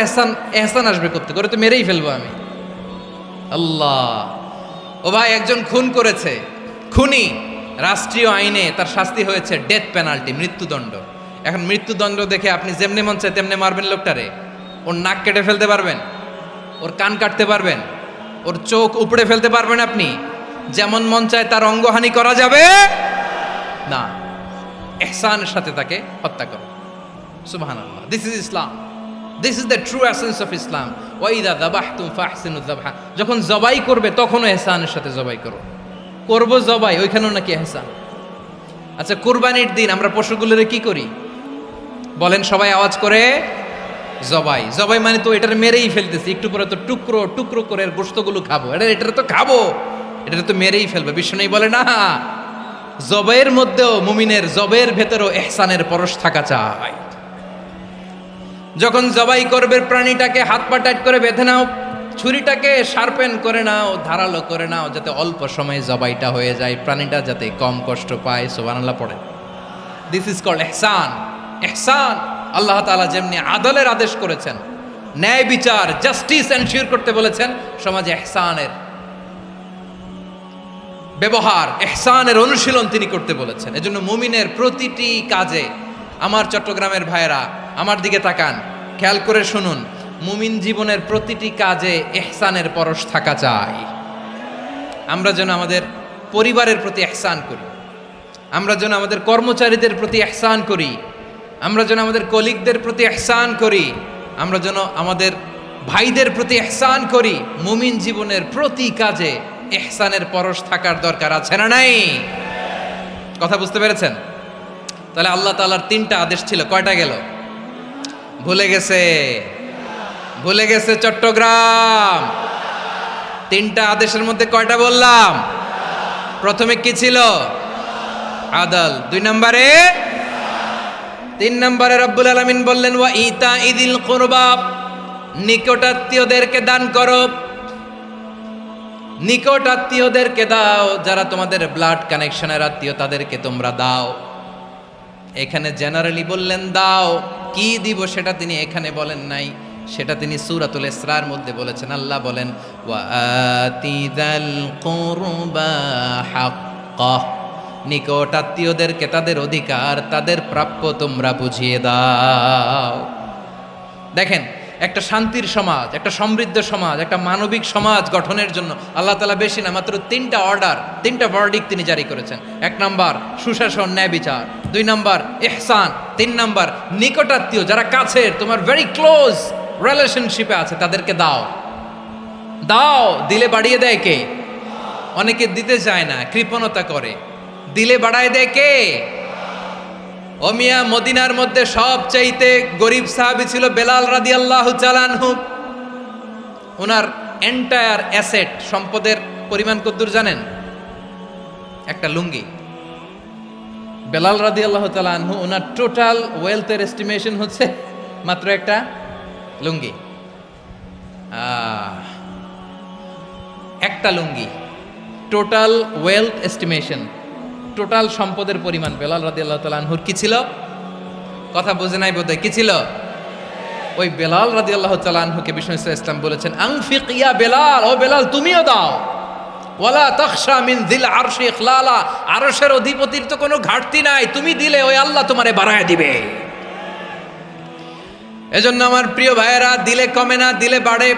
ইহসান আসবে করতে করে, তো মেরেই ফেলবো আমি। আল্লাহ, ও ভাই একজন খুন করেছে, খুনি, রাষ্ট্রীয় আইনে তার শাস্তি হয়েছে ডেথ পেনাল্টি, মৃত্যুদণ্ড। এখন মৃত্যুদণ্ড দেখে আপনি যেমনি মন চায় তেমনি মারবেন লোকটারে? ওর নাক কেটে ফেলতে পারবেন? ওর কান কাটতে পারবেন? ওর চোখ উপড়ে ফেলতে পারবেন আপনি? যেমন মন চায় তার অঙ্গহানি করা যাবে না। ইহসানের সাথে তাকে হত্যা করো। সুবহানাল্লাহ, this is Islam, this is the true essence of Islam. ওয়া ইযা যাবাহতুম ফাহসিনুয যাবহা, যখন জবাই করবে তখনও ইহসানের সাথে জবাই করো। করব জবাই, ওইখানেও নাকি ইহসান। আচ্ছা কুরবানির দিন আমরা পশুগুলোরে কি করি বলেন সবাই আওয়াজ করে? জবাই। জবাই মানে তো এটার মেরেই ফেলতেছি, একটু পরে তো টুকরো টুকরো করে গোশতগুলো খাবো, এটা তো খাবো, এটা তো মেরেই ফেলবে। বিষ্ণু বলে না, জবাইয়ের মধ্যেও মুমিনের জবের ভেতরেও ইহসানের পরশ থাকা চাই। যখন জবাই করবে প্রাণীটাকে হাত পা টাইট করে বেঁধে নাও, ছুরিটাকে শার্পেন করে নাও, ধারালো করে নাও, যাতে অল্প সময়ে জবাইটা হয়ে যায়, প্রাণীটা যাতে কম কষ্ট পায়। সুবহানাল্লাহ পড়ে। দিস ইজ কল্ড ইহসান। ইহসান আল্লাহ তাআলা যেমনি আদলের আদেশ করেছেন, ন্যায় বিচার, জাস্টিস এনশিওর করতে বলেছেন, সমাজে ইহসানের ব্যবহার, ইহসানের অনুশীলন তিনি করতে বলেছেন। এজন্য মুমিনের প্রতিটি কাজে, আমার চট্টগ্রামের ভাইয়েরা আমার দিকে তাকান, খেয়াল করে শুনুন, মুমিন জীবনের প্রতিটি কাজে ইহসানের পরশ থাকা চাই। আমরা যেন আমাদের পরিবারের প্রতি ইহসান করি, আমরা যেন আমাদের কর্মচারীদের প্রতি ইহসান করি, আমরা যেন আমাদের কলিগদের প্রতি ইহসান করি, আমরা যেন আমাদের ভাইদের প্রতি ইহসান করি। মুমিন জীবনের প্রতি কাজে ইহসানের পরশ থাকার দরকার আছে না নাই? কথা বুঝতে পেরেছেন? তাহলে আল্লাহ তাআলার তিনটা আদেশ ছিল, কয়টা গেল? ভুলে গেছে, ভুলে গেছে চট্টগ্রাম। তিনটা আদেশের মধ্যে কয়টা বললাম? প্রথমে কি ছিল? আদল। 2 নম্বরে, 3 নম্বরে রব্বুল আলামিন বললেন ওয়া ইতা ইদিল কুরবা, নিকটাত্মীয়দেরকে দান করো। নিকট আত্মীয়দেরকে দাও, যারা তোমাদের ব্লাড কানেকশনের আত্মীয় তাদেরকে তোমরা দাও। এখানে জেনারেলি বললেন দাও, কি দিব সেটা তিনি এখানে বলেন নাই, সেটা তিনি সূরাতুল ইসরার মধ্যে বলেছেন। আল্লাহ বলেন ওয়া আতিদাল কুরবা হাক্কা, নিকট আত্মীয়দেরকে তাদের অধিকার, তাদের প্রাপ্য তোমরা বুঝিয়ে দাও। দেখেন, একটা শান্তির সমাজ, একটা সমৃদ্ধ সমাজ, একটা মানবিক সমাজ গঠনের জন্য আল্লাহ তাআলা বেশি না, মাত্র 3টা অর্ডার, 3টা ভার্ডিক্ট তিনি জারি করেছেন। 1 নাম্বার সুশাসন, ন্যায় বিচার। 2 নাম্বার ইহসান। 3 নাম্বার নিকটাত্মীয়, যারা কাছের, তোমার ভেরি ক্লোজ রিলেশনশিপে আছে, তাদেরকে দাও। দাও, দিলে বাড়িয়ে দেয় কে? অনেকে দিতে চায় না, কৃপণতা করে। দিলে বাড়ায় দেয় কে? ও মিয়া, মদিনার মধ্যে সবচাইতে গরিব সাহাবী ছিল বেলাল রাদিয়াল্লাহু তাআলা আনহু। ওনার এন্টায়ার অ্যাসেট, সম্পদের পরিমাণ কতদূর জানেন? একটা লুঙ্গি। বেলাল রাদিয়াল্লাহু তাআলা আনহু, ওনার টোটাল ওয়েলথের এস্টিমেশন হচ্ছে মাত্র একটা লুঙ্গি। একটা লুঙ্গি, টোটাল ওয়েলথ এস্টিমেশন, টোটাল সম্পদের পরিমাণ বেলাল রাদিয়াল্লাহু তাআলা আনহুর কি ছিল? কথা বুঝে নাই বোধহয়। কি ছিল? ওই বেলাল রাদিয়াল্লাহু তাআলা আনহুকে বিষ্ণু ইসলাম বলেছেন আনফিক ইয়া বেলাল, ও বেলাল তুমিও দাও। ওয়ালা তাখশা মিন যিল আরশি ইখলালা, আরশের অধিপতির তো কোনো ঘাটতি নাই, তুমি দিলে ওই আল্লাহ তোমারে বাড়ায় দিবে। এজন্য আমার প্রিয় ভাইয়েরা, দিলে কমে না, দিলে বাড়ে।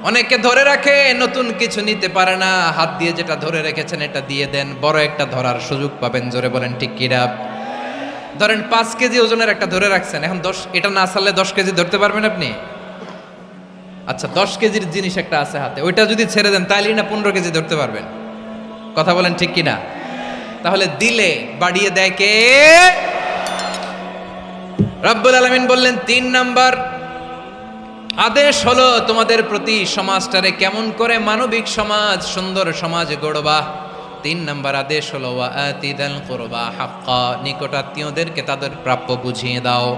অনেকে ধরে রাখে, নতুন কিছু নিতে পারে না, হাত দিয়ে যেটা ধরে রেখেছেন এটা দিয়ে দেন, বড় একটা ধরার সুযোগ পাবেন। জোরে বলেন ঠিক কিনা? ধরেন 5 কেজি ওজনের একটা ধরে রাখছেন, এখন 10, এটা না ছাড়লে 10 কেজি ধরতে পারবেন আপনি? আচ্ছা, 10 কেজির জিনিস একটা আছে হাতে, ওইটা যদি ছেড়ে দেন তাইলেই না 15 কেজি ধরতে পারবেন? কথা বলেন ঠিক কিনা? তাহলে দিলে বাড়িয়ে দেয় কে? রব্বুল আলামিন বললেন 3 নাম্বার আদেশ হলো তোমাদের প্রতি সমাজটারে কেমন করে মানবিক সমাজ, সুন্দর সমাজ গড়বা। 3 নাম্বার আদেশ হলো ওয়া আতিদাল কুরবা হাক্কা, নিকটাত্মীয়দেরকে তাদের প্রাপ্য বুঝিয়ে দাও।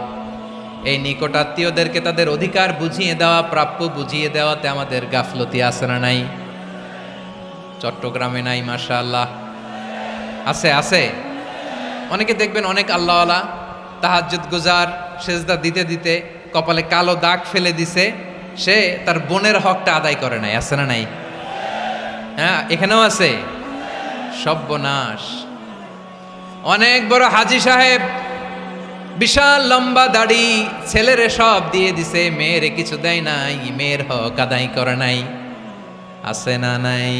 এই নিকটাত্মীয়দেরকে তাদের অধিকার বুঝিয়ে দেওয়া, প্রাপ্য বুঝিয়ে দেওয়াতে আমাদের গাফলতি আছে না নাই? চট্টগ্রামে নাই? মাশাআল্লাহ আছে, আছে। অনেকে দেখবেন অনেক আল্লাহওয়ালা, তাহাজ্জুদ গুজার, সেজদা দিতে দিতে কপালে কালো দাগ ফেলে দিছে, সে তার বোনের হকটা আদায় করে নাই। আছে না নাই? হ্যাঁ, এখানেও আছে। সর্বনাশ। অনেক বড় হাজী সাহেব, বিশাল লম্বা দাড়ি, ছেলেরে সব দিয়ে দিছে, মেয়েরে কিছু দেয় নাই, মেয়ের হক আদায় করে নাই। আছে না নাই?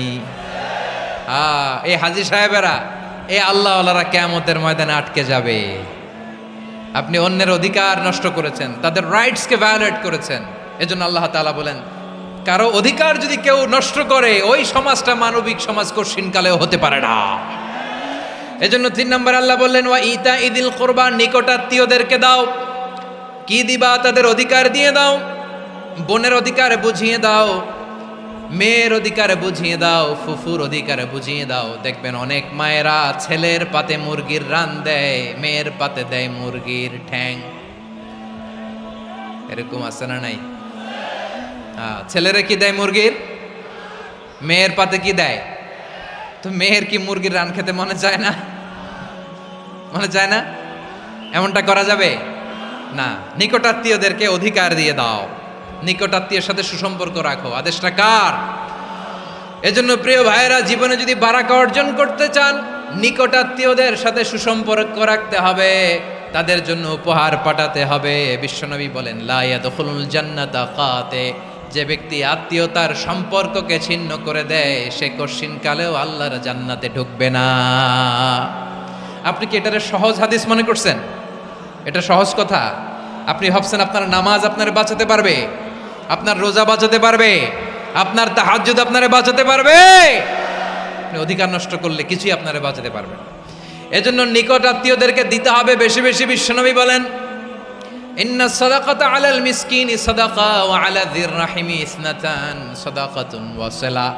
এই হাজী সাহেবেরা, এই আল্লাহওয়ালারা কিয়ামতের ময়দানে আটকে যাবে। আপনি অন্যের অধিকার নষ্ট করেছেন, তাদের রাইটসকে ভায়োলেট করেছেন। এজন্য আল্লাহ তাআলা বলেন, কারো অধিকার যদি কেউ নষ্ট করে, ওই সমাজটা মানবিক সমাজ কঠিনকালেও হতে পারে না। এজন্য 3 নম্বর আল্লাহ বললেন ওয়া ইতা ইদিল কুরবা, নিকটাত্মীয়দেরকে দাও। কি দিবা? তাদের অধিকার দিয়ে দাও। বোনের অধিকার বুঝিয়ে দাও, মেয়ের অধিকার বুঝিয়ে দাও, ফুফুর অধিকার বুঝিয়ে দাও। দেখবেন অনেক মায়েরা ছেলের পাতে মুরগির রান দেয়, মেয়ের পাতে দেয় মুরগির ঠ্যাং। এরকম আছে না নাই? ছেলেরা কি দেয়? মুরগির। মেয়ের পাতে কি দেয়? তো মেয়ের কি মুরগির রান খেতে মনে চায় না? মনে চায় না? এমনটা করা যাবে না। নিকটাত্মীয়দেরকে অধিকার দিয়ে দাও, নিকটাত্মীয়ের সাথে সুসম্পর্ক রাখো। আদেশটা কার? এজন্য প্রিয় ভাইয়েরা, জীবনে যদি বারাকা অর্জন করতে চান, নিকটাত্মীয়দের সাথে সুসম্পর্ক রাখতে হবে, তাদের জন্য উপহার পাঠাতে হবে। বিশ্বনবী বলেন লা ইয়াদখুলুল জান্নাতা কাতে, যে ব্যক্তি আত্মীয়তার সম্পর্ককে ছিন্ন করে দেয়, সে কঠিনকালেও আল্লাহর জান্নাতে ঢুকবে না। আপনি কি এটারে সহজ হাদিস মনে করছেন? এটা সহজ কথা? আপনি ভাবছেন আপনার নামাজ আপনারে বাঁচাতে পারবে, আপনার রোজা বাঁচাতে পারবে, আপনার তাহাজ্জুদ আপনারে বাঁচাতে পারবে? আপনি অধিকার নষ্ট করলে কিছুই আপনারে বাঁচাতে পারবে না। এজন্য নিকট আত্মীয়দেরকে দিতে হবে বেশি বেশি। বিশ্বনবী বলেন ইন্না সাদাকাতা আলাল মিসকিনি সাদাকা ওয়া আলা যির রাহিমি ইসনাতান সাদাকাতুন ওয়া সালা।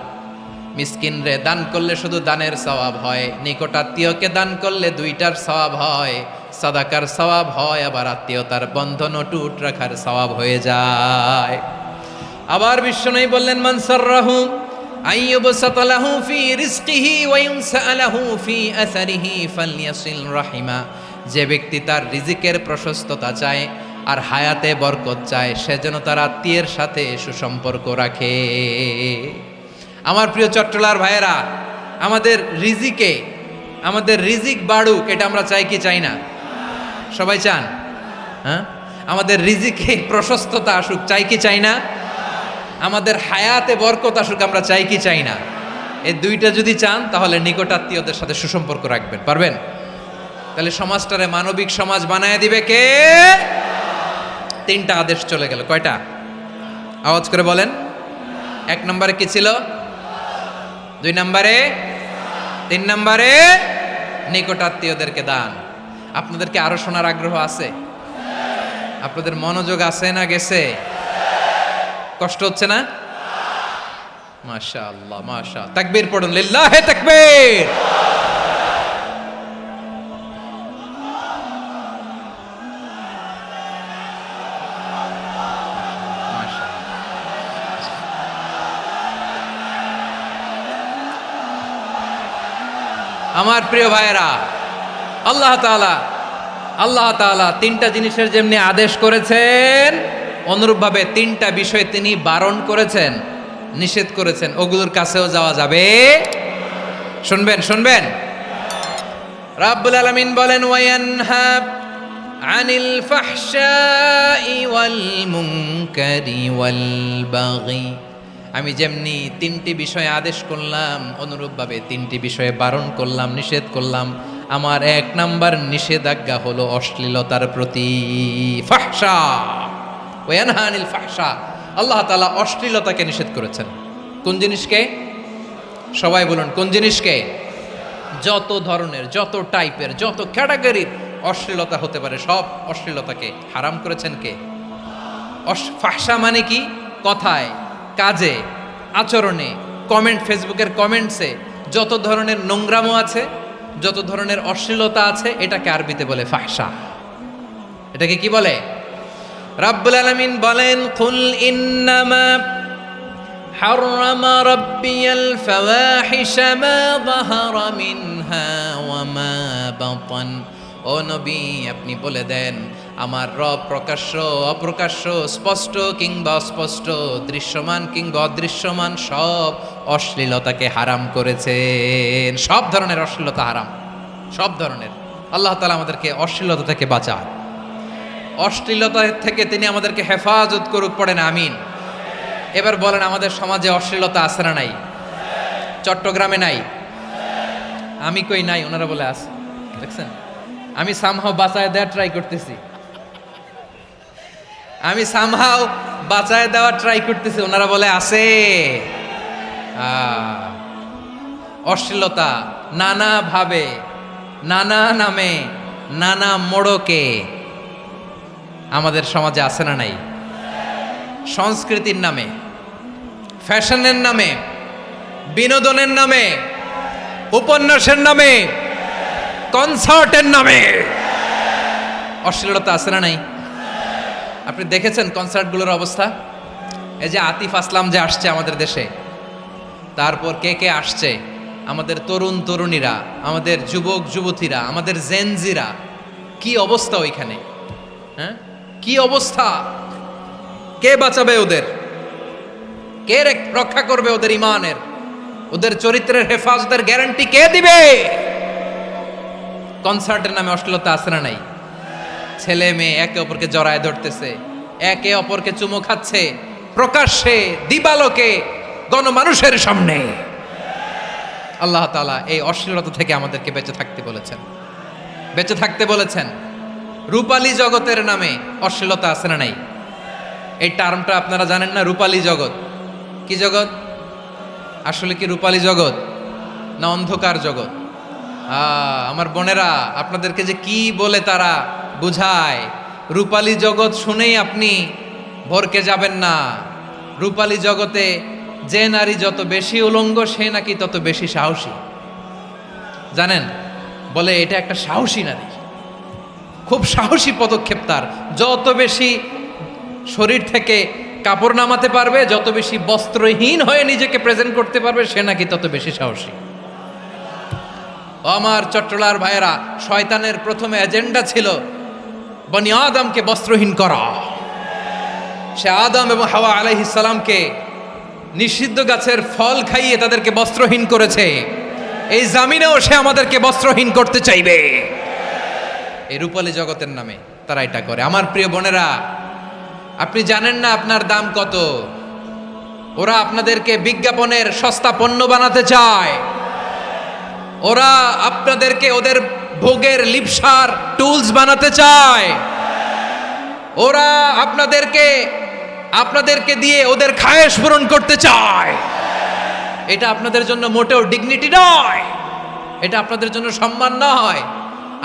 মিসকিনরে দান করলে শুধু দানের সওয়াব হয়, নিকট আত্মীয়কে দান করলে 2টার সওয়াব হয়, সাদাকার সওয়াব হয়, আবার আত্মীয়তার বন্ধন অটুট রাখার সওয়াব হয়ে যায়। আবার বিশ্বনবী বললেন মান সাররাহু আইয়ুবসাতা লাহু ফি রিজকিহি ওয়া ইউনসা লাহু ফি আসারিহি ফালইয়াসিল রাহিমা। যে ব্যক্তি তার রিজিকের প্রশস্ততা চায় আর হায়াতে বরকত চায়, সে যেন তার আত্মীয়ের সাথে সুসম্পর্ক রাখে। আমার প্রিয় চট্টলার ভাইয়েরা, আমাদের রিজিক বাড়ুক, এটা আমরা চাই কি চাই না? সবাই চান? হ্যাঁ, আমাদের রিজিকে প্রশস্ততা আসুক, চাই কি চাই না? আমাদের হায়াতে বরকত আসুক, আমরা চাই কি চাই না? এই 2টা যদি চান, তাহলে নিকটাত্মীয়দের সাথে সুসম্পর্ক রাখবেন, পারবেন? তাহলে সমাজটারে মানবিক সমাজ বানায় দিবে কে? 3টা আদেশ চলে গেল। কয়টা? আওয়াজ করে বলেন। 1 নম্বরে কি ছিল? 2 নম্বরে? 3 নম্বরে নিকটাত্মীয়দেরকে দান। আপনাদেরকে আরো শোনার আগ্রহ আছে? আপনাদের মনোযোগ আছে না গেছে? কষ্ট হচ্ছে না? মাশাআল্লাহ, মাশাআল্লাহ। তাকবীর পড়ুন, লিল্লাহি তাকবীর। আমার প্রিয় ভাইয়েরা, আল্লাহ তাআলা 3টা জিনিসের যেমনি আদেশ করেছেন, অনুরূপভাবে 3টা বিষয় তিনি বারণ করেছেন, নিষেধ করেছেন। ওগুলোর কাছেও যাওয়া যাবে। শুনবেন। রাব্বুল আলামিন বলেন ওয়ায়ানহা আনিল ফাহশাই ওয়াল মুনকারি ওয়াল বাগি আমি যেমনি 3টি বিষয়ে আদেশ করলাম, অনুরূপভাবে 3টি বিষয়ে বারণ করলাম, নিষেধ করলাম। আমার 1 নাম্বার নিষেধাজ্ঞা হলো অশ্লীলতার প্রতি। ফাহশা ওয়া ইয়ানহা আনিল ফাহশা, আল্লাহ তাআলা অশ্লীলতাকে নিষেধ করেছেন। কোন জিনিসকে? সবাই বলুন, কোন জিনিসকে? যত ধরনের, যত টাইপের, যত ক্যাটাগরির অশ্লীলতা হতে পারে সব অশ্লীলতাকে হারাম করেছেন কে? ফাহশা মানে কি? কথায়, কাজে, আচরণে, কমেন্ট, ফেসবুকের কমেন্টসে যত ধরনের নোংরামো আছে, যত ধরনের অশ্লীলতা আছে, এটাকে আরবিতে বলে ফাহশা। এটাকে কি বলে? রাব্বুল আলামিন বলেন, কুল ইন্নামা হাররামা রাব্বিয়াল ফাওয়াহিশা মা যাহারা মিনহা ওয়া মা বাতান। ও নবী, আপনি বলে দেন, আমার রব প্রকাশ্য, অপ্রকাশ্য, স্পষ্ট কিংবা অস্পষ্ট, দৃশ্যমান কিংবা অদৃশ্যমান সব অশ্লীলতাকে হারাম করেছেন। সব ধরনের অশ্লীলতা হারাম, সব ধরনের। আল্লাহ তাআলা আমাদেরকে অশ্লীলতা থেকে বাঁচান, অশ্লীলতা থেকে তিনি আমাদেরকে হেফাজত করুক। পড়েন আমিন। এবার বলেন, আমাদের সমাজে অশ্লীলতা আছে না নাই? চট্টগ্রামে নাই? আমি কই নাই, ওনারা বলে আছে। দেখছেন, আমি সামহাও বাঁচায় দেওয়ার ট্রাই করতেছি, আমি সামহাও বাঁচায় দেওয়ার ট্রাই করতেছি, ওনারা বলে আছে। অশ্লীলতা নানা ভাবে, নানা নামে, নানা মোড়কে আমাদের সমাজে আছে না নাই? সংস্কৃতির নামে, ফ্যাশনের নামে, বিনোদনের নামে, উপন্যাসের নামে, কনসার্টের নামে অশ্লীলতা আছে না নাই? আপনি দেখেছেন কনসার্টগুলোর অবস্থা? এই যে আতিফ আসলাম যে আসছে আমাদের দেশে, তারপর কে কে আসছে, আমাদের তরুণ তরুণীরা, আমাদের যুবক যুবতীরা, আমাদের জেনজিরা, কি অবস্থা ওইখানে? হ্যাঁ, কি অবস্থা? কে বাঁচাবে ওদের? কে রক্ষা করবে ওদের ইমানের, ওদের চরিত্রের হেফাজতের গ্যারান্টি কে দিবে? কনসার্টের নামে অশ্লীলতা আছে না নাই? ছেলে মেয়ে একে অপরকে জড়ায় ধরতেছে, একে অপরকে চুমো খাচ্ছে, প্রকাশ্যে, দিবালোকে, গণমানুষের সামনে। আল্লাহ তাআলা এই অশ্লীলতা থেকে আমাদেরকে বেঁচে থাকতে বলেছেন, বেঁচে থাকতে বলেছেন। রূপালী জগতের নামে অশ্লীলতা আছে না নাই? এই টার্মটা আপনারা জানেন না? রূপালী জগৎ কি জগৎ? আসলে কি রূপালী জগৎ না অন্ধকার জগৎ? আমার বোনেরা, আপনাদেরকে যে কি বলে তারা বুঝায়, রূপালী জগৎ শুনেই আপনি ভরকে যাবেন না। রূপালী জগতে যে নারী যত বেশি উলঙ্গ, সে নাকি তত বেশি সাহসী। জানেন, বলে এটা একটা সাহসী নারী, খুব সাহসী পদক্ষেপ তার। যত বেশি শরীর থেকে কাপড় নামাতে পারবে, যত বেশি বস্ত্রহীন হয়ে নিজেকে প্রেজেন্ট করতে পারবে, সে নাকি তত বেশি সাহসী। আমার চট্টলার ভাইয়েরা, শয়তানের প্রথমে এজেন্ডা ছিল বনি আদমকে বস্ত্রহীন করা। সে আদম এবং হাওয়া আলাইহিস সালামকে নিষিদ্ধ গাছের ফল খাইয়ে তাদেরকে বস্ত্রহীন করেছে। এই জামিনেও সে আমাদেরকে বস্ত্রহীন করতে চাইবে। এই রূপালী জগতের নামে তারা এটা করে। আমার প্রিয় বোনেরা, আপনি জানেন না আপনার দাম কত। ওরা আপনাদেরকে বিজ্ঞাপনের সস্তা পণ্য বানাতে চায়। ওরা আপনাদেরকে ওদের ভোগের লিপসার টুলস বানাতে চায়। ওরা আপনাদেরকে দিয়ে ওদের খায়েশ পূরণ করতে চায়। এটা আপনাদের জন্য মোটেও ডিগনিটি নয়, এটা আপনাদের জন্য সম্মান নয়।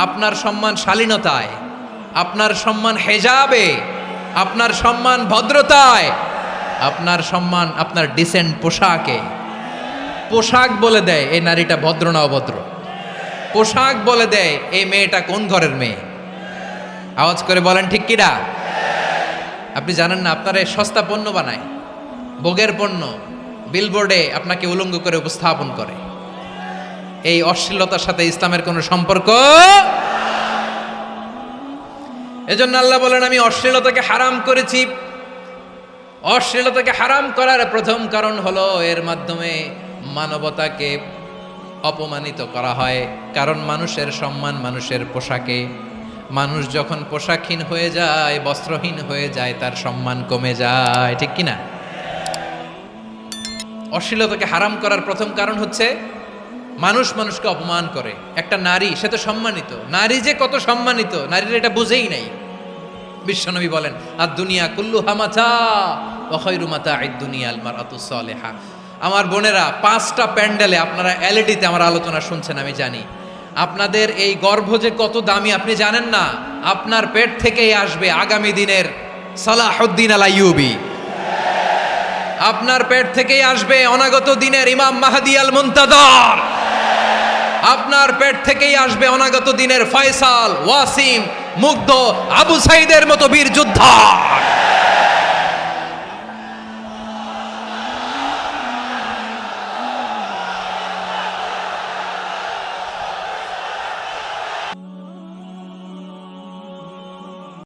আপনার সম্মান শালীনতায়, আপনার সম্মান হেজাবে, আপনার সম্মান ভদ্রতায়, আপনার সম্মান আপনার ডিসেন্ট পোশাকে। পোশাক বলে দেয় এই নারীটা ভদ্র না অভদ্র। পোশাক বলে দেয় এই মেয়েটা কোন ঘরের মেয়ে। আওয়াজ করে বলেন ঠিক কিনা? আপনি জানেন না, আপনারা এই সস্তা পণ্য বানায়, ভোগের পণ্য, বিলবোর্ডে আপনাকে উলঙ্গ করে উপস্থাপন করে। এই অশ্লীলতার সাথে ইসলামের কোনো সম্পর্ক। এজন্য আল্লাহ বলেন, আমি অশ্লীলতাকে হারাম করেছি। অশ্লীলতাকে হারাম করার প্রথম কারণ হলো এর মাধ্যমে মানবতাকে অপমানিত করা হয়। কারণ মানুষের সম্মান মানুষের পোশাকে। মানুষ যখন পোশাকহীন হয়ে যায়, বস্ত্রহীন হয়ে যায়, তার সম্মান কমে যায়। ঠিক কিনা? অশ্লীলতাকে হারাম করার প্রথম কারণ হচ্ছে মানুষ মানুষকে অপমান করে। একটা নারী, সে তো সম্মানিত, নারী যে কত সম্মানিত নারীরা এটা বুঝেই নাই। বিশ্বনবী বলেন, আর দুনিয়া কুল্লুহা মাতা ওয়া খায়রু মাতা'আদ দুনিয়া আল মারআতুস সালিহা। আমার বোনেরা, 5টা প্যান্ডেলে আপনারা এলইডিতে আমার আলোচনা শুনছেন, আমি জানি। আপনাদের এই গর্ভ যে কত দামি আপনি জানেন না। আপনার পেট থেকেই আসবে আগামী দিনের সালাহুদ্দিন আল আইয়ুবী। আপনার পেট থেকেই আসবে অনাগত দিনের ইমাম মাহদি আল মুনতাজার। আপনার পেট থেকেই আসবে অনাগত দিনের ফয়সাল, ওয়াসিম, মুগ্ধ, আবু সাইদের মতো বীর যোদ্ধা।